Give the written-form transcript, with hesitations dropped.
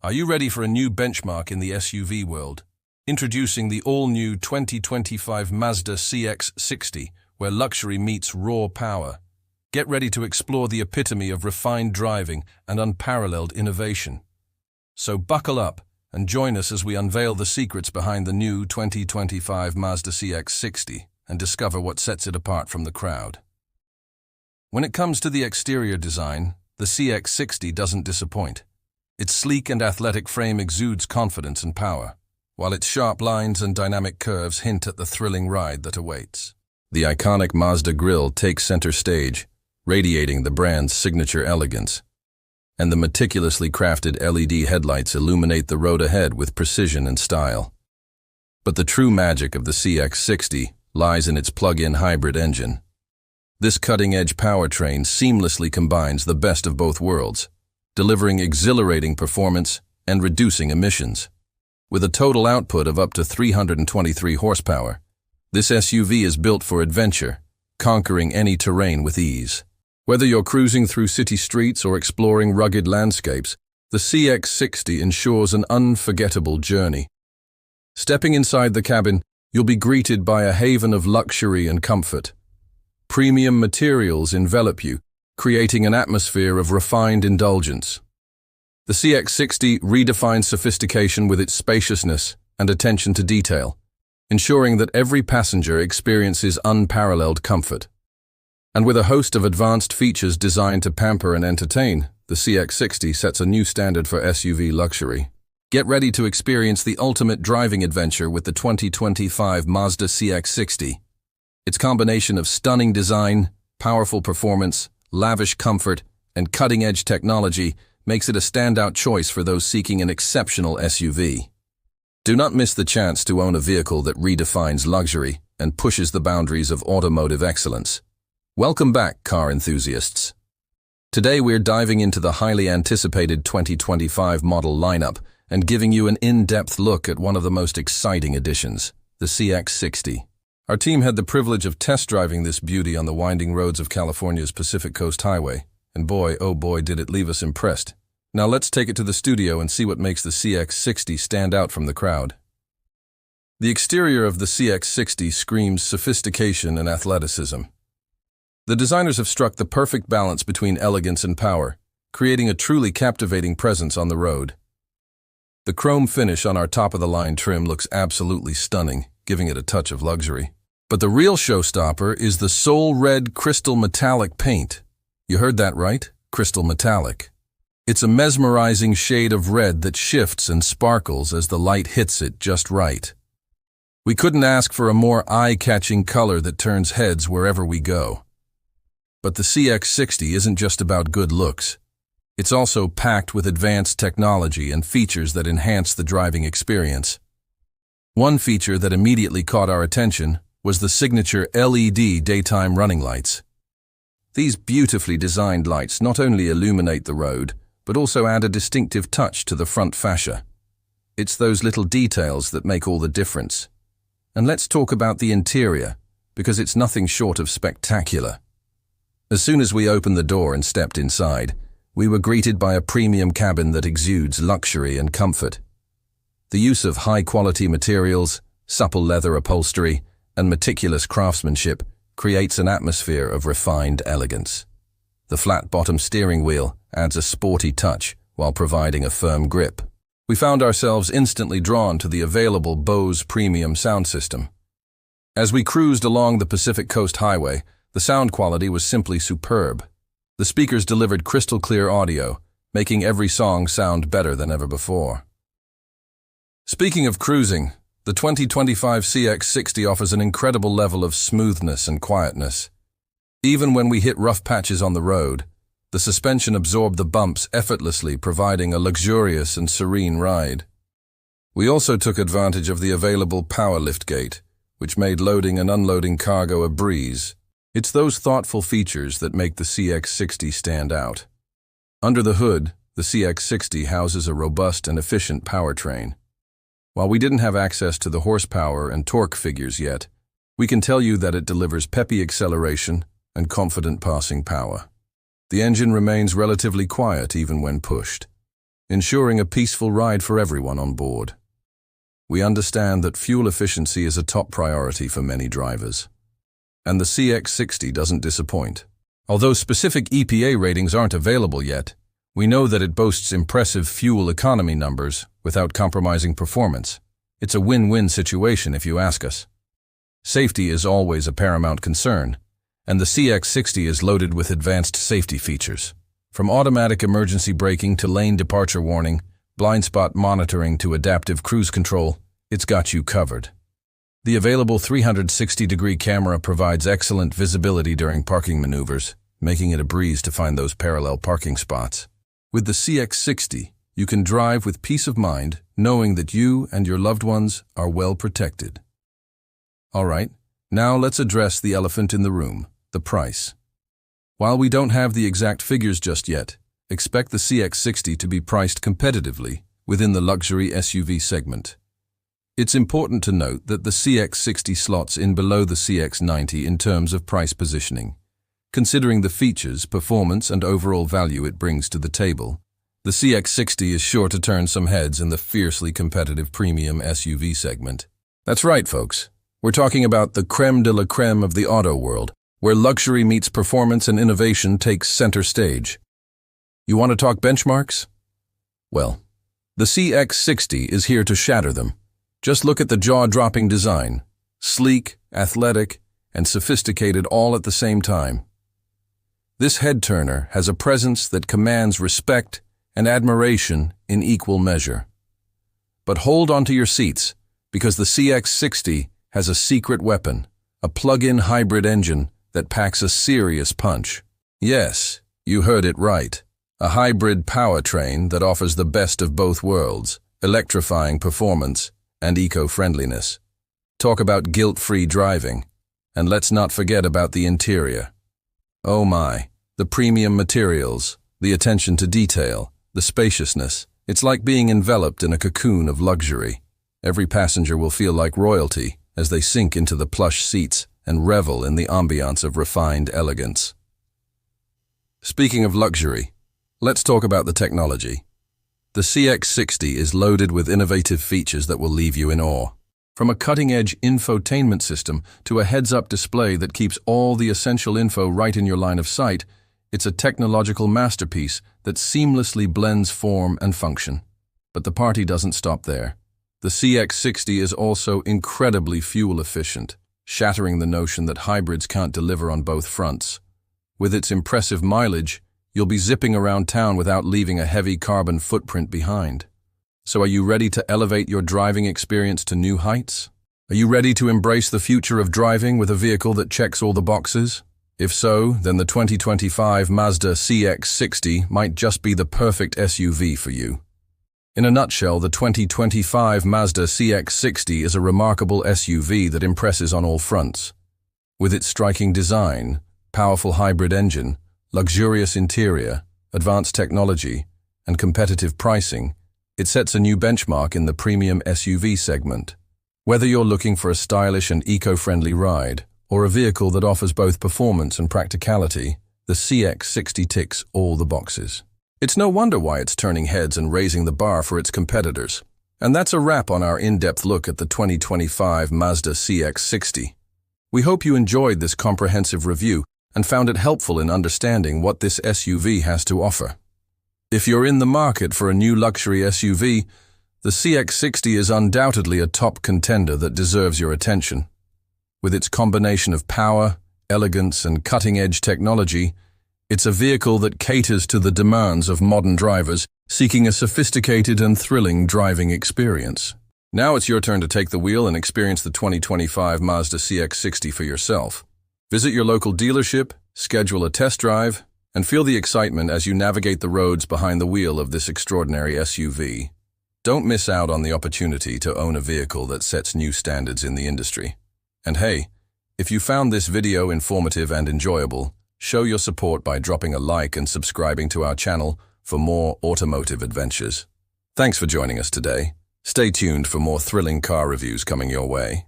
Are you ready for a new benchmark in the SUV world? Introducing the all-new 2025 Mazda CX-60, where luxury meets raw power. Get ready to explore the epitome of refined driving and unparalleled innovation. So buckle up and join us as we unveil the secrets behind the new 2025 Mazda CX-60 and discover what sets it apart from the crowd. When it comes to the exterior design, the CX-60 doesn't disappoint. Its sleek and athletic frame exudes confidence and power, while its sharp lines and dynamic curves hint at the thrilling ride that awaits. The iconic Mazda grille takes center stage, radiating the brand's signature elegance, and the meticulously crafted LED headlights illuminate the road ahead with precision and style. But the true magic of the CX-60 lies in its plug-in hybrid engine. This cutting-edge powertrain seamlessly combines the best of both worlds, delivering exhilarating performance and reducing emissions. With a total output of up to 323 horsepower, this SUV is built for adventure, conquering any terrain with ease. Whether you're cruising through city streets or exploring rugged landscapes, the CX-60 ensures an unforgettable journey. Stepping inside the cabin, you'll be greeted by a haven of luxury and comfort. Premium materials envelop you, creating an atmosphere of refined indulgence. The CX-60 redefines sophistication with its spaciousness and attention to detail, ensuring that every passenger experiences unparalleled comfort. And with a host of advanced features designed to pamper and entertain, the CX-60 sets a new standard for SUV luxury. Get ready to experience the ultimate driving adventure with the 2025 Mazda CX-60. Its combination of stunning design, powerful performance, lavish comfort, and cutting-edge technology makes it a standout choice for those seeking an exceptional SUV. Do not miss the chance to own a vehicle that redefines luxury and pushes the boundaries of automotive excellence. Welcome back, car enthusiasts. Today we're diving into the highly anticipated 2025 model lineup and giving you an in-depth look at one of the most exciting additions, the CX-60. Our team had the privilege of test driving this beauty on the winding roads of California's Pacific Coast Highway, and boy, oh boy, did it leave us impressed. Now let's take it to the studio and see what makes the CX-60 stand out from the crowd. The exterior of the CX-60 screams sophistication and athleticism. The designers have struck the perfect balance between elegance and power, creating a truly captivating presence on the road. The chrome finish on our top-of-the-line trim looks absolutely stunning, giving it a touch of luxury. But the real showstopper is the soul red crystal metallic paint. You heard that right? Crystal metallic. It's a mesmerizing shade of red that shifts and sparkles as the light hits it just right. We couldn't ask for a more eye-catching color that turns heads wherever we go. But the CX-60 isn't just about good looks. It's also packed with advanced technology and features that enhance the driving experience. One feature that immediately caught our attention was the signature LED daytime running lights. These beautifully designed lights not only illuminate the road, but also add a distinctive touch to the front fascia. It's those little details that make all the difference. And let's talk about the interior, because it's nothing short of spectacular. As soon as we opened the door and stepped inside, we were greeted by a premium cabin that exudes luxury and comfort. The use of high-quality materials, supple leather upholstery, and meticulous craftsmanship creates an atmosphere of refined elegance. The flat-bottom steering wheel adds a sporty touch while providing a firm grip. We found ourselves instantly drawn to the available Bose premium sound system. As we cruised along the Pacific Coast Highway, the sound quality was simply superb. The speakers delivered crystal-clear audio, making every song sound better than ever before. Speaking of cruising, the 2025 CX-60 offers an incredible level of smoothness and quietness. Even when we hit rough patches on the road, the suspension absorbed the bumps effortlessly, providing a luxurious and serene ride. We also took advantage of the available power liftgate, which made loading and unloading cargo a breeze. It's those thoughtful features that make the CX-60 stand out. Under the hood, the CX-60 houses a robust and efficient powertrain. While we didn't have access to the horsepower and torque figures yet, we can tell you that it delivers peppy acceleration and confident passing power. The engine remains relatively quiet even when pushed. ensuring a peaceful ride for everyone on board. We understand that fuel efficiency is a top priority for many drivers, and the CX-60 doesn't disappoint. Although specific EPA ratings aren't available yet, we know that it boasts impressive fuel economy numbers without compromising performance. It's a win-win situation if you ask us. Safety is always a paramount concern, and the CX-60 is loaded with advanced safety features. From automatic emergency braking to lane departure warning, blind spot monitoring to adaptive cruise control, it's got you covered. The available 360-degree camera provides excellent visibility during parking maneuvers, making it a breeze to find those parallel parking spots. With the CX-60, you can drive with peace of mind, knowing that you and your loved ones are well protected. All right, now let's address the elephant in the room, the price. While we don't have the exact figures just yet, expect the CX-60 to be priced competitively within the luxury SUV segment. It's important to note that the CX-60 slots in below the CX-90 in terms of price positioning. Considering the features, performance, and overall value it brings to the table, the CX-60 is sure to turn some heads in the fiercely competitive premium SUV segment. That's right, folks. We're talking about the creme de la creme of the auto world, where luxury meets performance and innovation takes center stage. You want to talk benchmarks? Well, the CX-60 is here to shatter them. Just look at the jaw-dropping design, sleek, athletic, and sophisticated all at the same time. This head-turner has a presence that commands respect and admiration in equal measure. But hold onto your seats, because the CX-60 has a secret weapon, a plug-in hybrid engine that packs a serious punch. Yes, you heard it right. A hybrid powertrain that offers the best of both worlds, electrifying performance and eco-friendliness. Talk about guilt-free driving. And let's not forget about the interior. Oh my, the premium materials, the attention to detail, the spaciousness. It's like being enveloped in a cocoon of luxury. Every passenger will feel like royalty as they sink into the plush seats and revel in the ambiance of refined elegance. Speaking of luxury, let's talk about the technology. The CX-60 is loaded with innovative features that will leave you in awe. From a cutting-edge infotainment system to a heads-up display that keeps all the essential info right in your line of sight, it's a technological masterpiece that seamlessly blends form and function. But the party doesn't stop there. The CX-60 is also incredibly fuel efficient, shattering the notion that hybrids can't deliver on both fronts. With its impressive mileage, you'll be zipping around town without leaving a heavy carbon footprint behind. So are you ready to elevate your driving experience to new heights? Are you ready to embrace the future of driving with a vehicle that checks all the boxes? If so, then the 2025 Mazda CX-60 might just be the perfect SUV for you. In a nutshell, the 2025 Mazda CX-60 is a remarkable SUV that impresses on all fronts. With its striking design, powerful hybrid engine, luxurious interior, advanced technology, and competitive pricing, it sets a new benchmark in the premium SUV segment. Whether you're looking for a stylish and eco-friendly ride, or a vehicle that offers both performance and practicality, the CX-60 ticks all the boxes. It's no wonder why it's turning heads and raising the bar for its competitors. And that's a wrap on our in-depth look at the 2025 Mazda CX-60. We hope you enjoyed this comprehensive review and found it helpful in understanding what this SUV has to offer. If you're in the market for a new luxury SUV, the CX-60 is undoubtedly a top contender that deserves your attention. With its combination of power, elegance, and cutting-edge technology, it's a vehicle that caters to the demands of modern drivers seeking a sophisticated and thrilling driving experience. Now it's your turn to take the wheel and experience the 2025 Mazda CX-60 for yourself. Visit your local dealership, schedule a test drive, and feel the excitement as you navigate the roads behind the wheel of this extraordinary SUV. Don't miss out on the opportunity to own a vehicle that sets new standards in the industry. And hey, if you found this video informative and enjoyable, show your support by dropping a like and subscribing to our channel for more automotive adventures. Thanks for joining us today. Stay tuned for more thrilling car reviews coming your way.